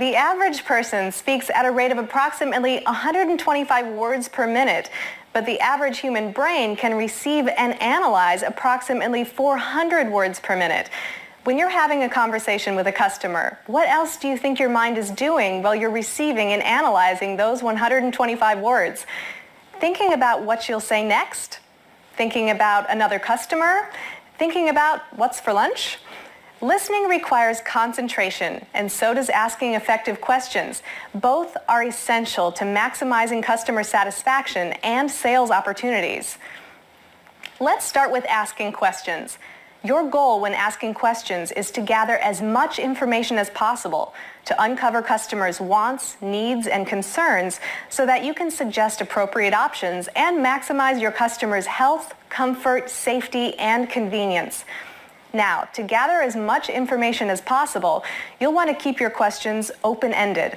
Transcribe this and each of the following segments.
The average person speaks at a rate of approximately 125 words per minute, but the average human brain can receive and analyze approximately 400 words per minute. When you're having a conversation with a customer, what else do you think your mind is doing while you're receiving and analyzing those 125 words? Thinking about what you'll say next? Thinking about another customer? Thinking about what's for lunch? Listening requires concentration, and so does asking effective questions. Both are essential to maximizing customer satisfaction and sales opportunities. Let's start with asking questions. Your goal when asking questions is to gather as much information as possible to uncover customers' wants, needs, and concerns so that you can suggest appropriate options and maximize your customers' health, comfort, safety, and convenience. Now, to gather as much information as possible, you'll want to keep your questions open-ended.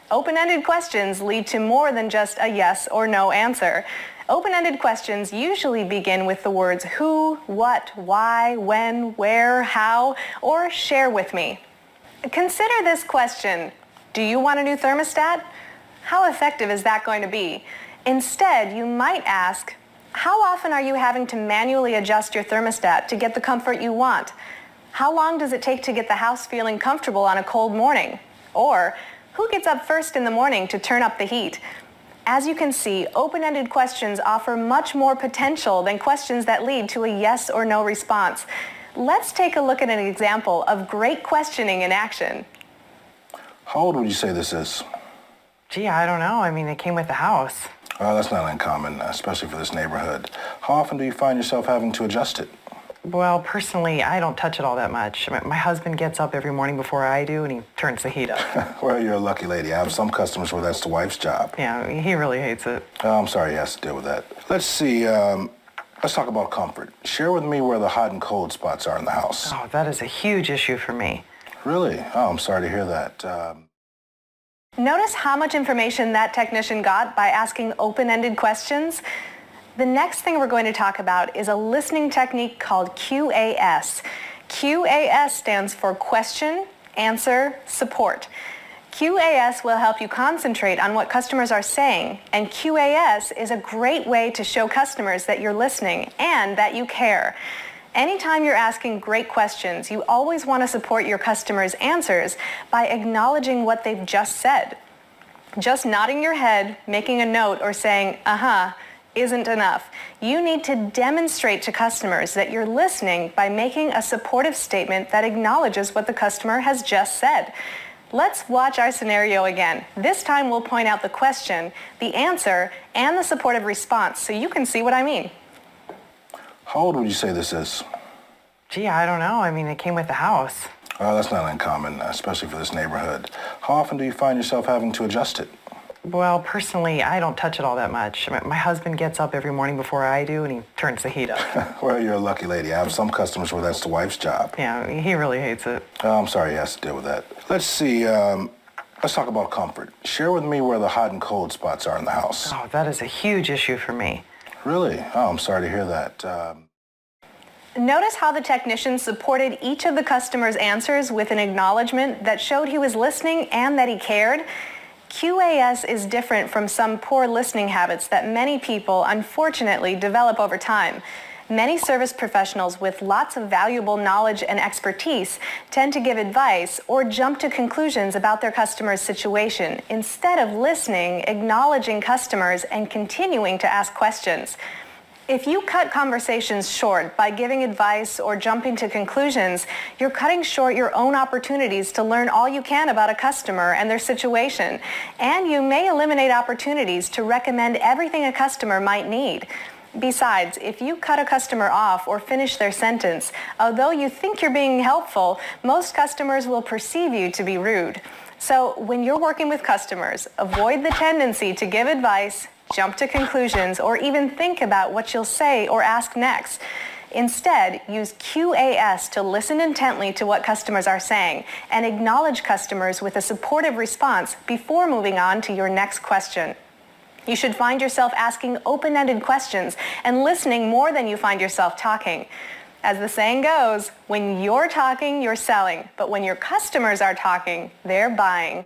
Open-ended questions lead to more than just a yes or no answer. Open-ended questions usually begin with the words who, what, why, when, where, how, or share with me. Consider this question: do you want a new thermostat? How effective is that going to be? Instead, you might ask, how often are you having to manually adjust your thermostat to get the comfort you want? How long does it take to get the house feeling comfortable on a cold morning? Or, who gets up first in the morning to turn up the heat? As you can see, open-ended questions offer much more potential than questions that lead to a yes or no response. Let's take a look at an example of great questioning in action. How old would you say this is? Gee, I don't know. I mean, it came with the house. That's not uncommon, especially for this neighborhood. How often do you find yourself having to adjust it? Well, personally, I don't touch it all that much. My husband gets up every morning before I do, and he turns the heat up. Well, you're a lucky lady. I have some customers where that's the wife's job. Yeah, he really hates it. I'm sorry he has to deal with that. Let's see, let's talk about comfort. Share with me where the hot and cold spots are in the house. Oh, that is a huge issue for me. Really? Oh, I'm sorry to hear that. Notice how much information that technician got by asking open-ended questions? The next thing we're going to talk about is a listening technique called QAS. QAS stands for Question, Answer, Support. QAS will help you concentrate on what customers are saying, and QAS is a great way to show customers that you're listening and that you care. Anytime you're asking great questions, you always want to support your customers' answers by acknowledging what they've just said. Just nodding your head, making a note, or saying, uh-huh, isn't enough. You need to demonstrate to customers that you're listening by making a supportive statement that acknowledges what the customer has just said. Let's watch our scenario again. This time we'll point out the question, the answer, and the supportive response so you can see what I mean. How old would you say this is? Gee, I don't know. I mean, it came with the house. That's not uncommon, especially for this neighborhood. How often do you find yourself having to adjust it? Well, personally, I don't touch it all that much. My husband gets up every morning before I do, and he turns the heat up. Well, you're a lucky lady. I have some customers where that's the wife's job. Yeah, he really hates it. I'm sorry he has to deal with that. Let's see, let's talk about comfort. Share with me where the hot and cold spots are in the house. Oh, that is a huge issue for me. Really? Oh, I'm sorry to hear that. Notice how the technician supported each of the customer's answers with an acknowledgement that showed he was listening and that he cared. QAS is different from some poor listening habits that many people, unfortunately, develop over time. Many service professionals with lots of valuable knowledge and expertise tend to give advice or jump to conclusions about their customer's situation instead of listening, acknowledging customers, and continuing to ask questions. If you cut conversations short by giving advice or jumping to conclusions, you're cutting short your own opportunities to learn all you can about a customer and their situation, and you may eliminate opportunities to recommend everything a customer might need. Besides, if you cut a customer off or finish their sentence, although you think you're being helpful, most customers will perceive you to be rude. So when you're working with customers, avoid the tendency to give advice, jump to conclusions, or even think about what you'll say or ask next. Instead, use QAS to listen intently to what customers are saying and acknowledge customers with a supportive response before moving on to your next question. You should find yourself asking open-ended questions and listening more than you find yourself talking. As the saying goes, when you're talking, you're selling, but when your customers are talking, they're buying.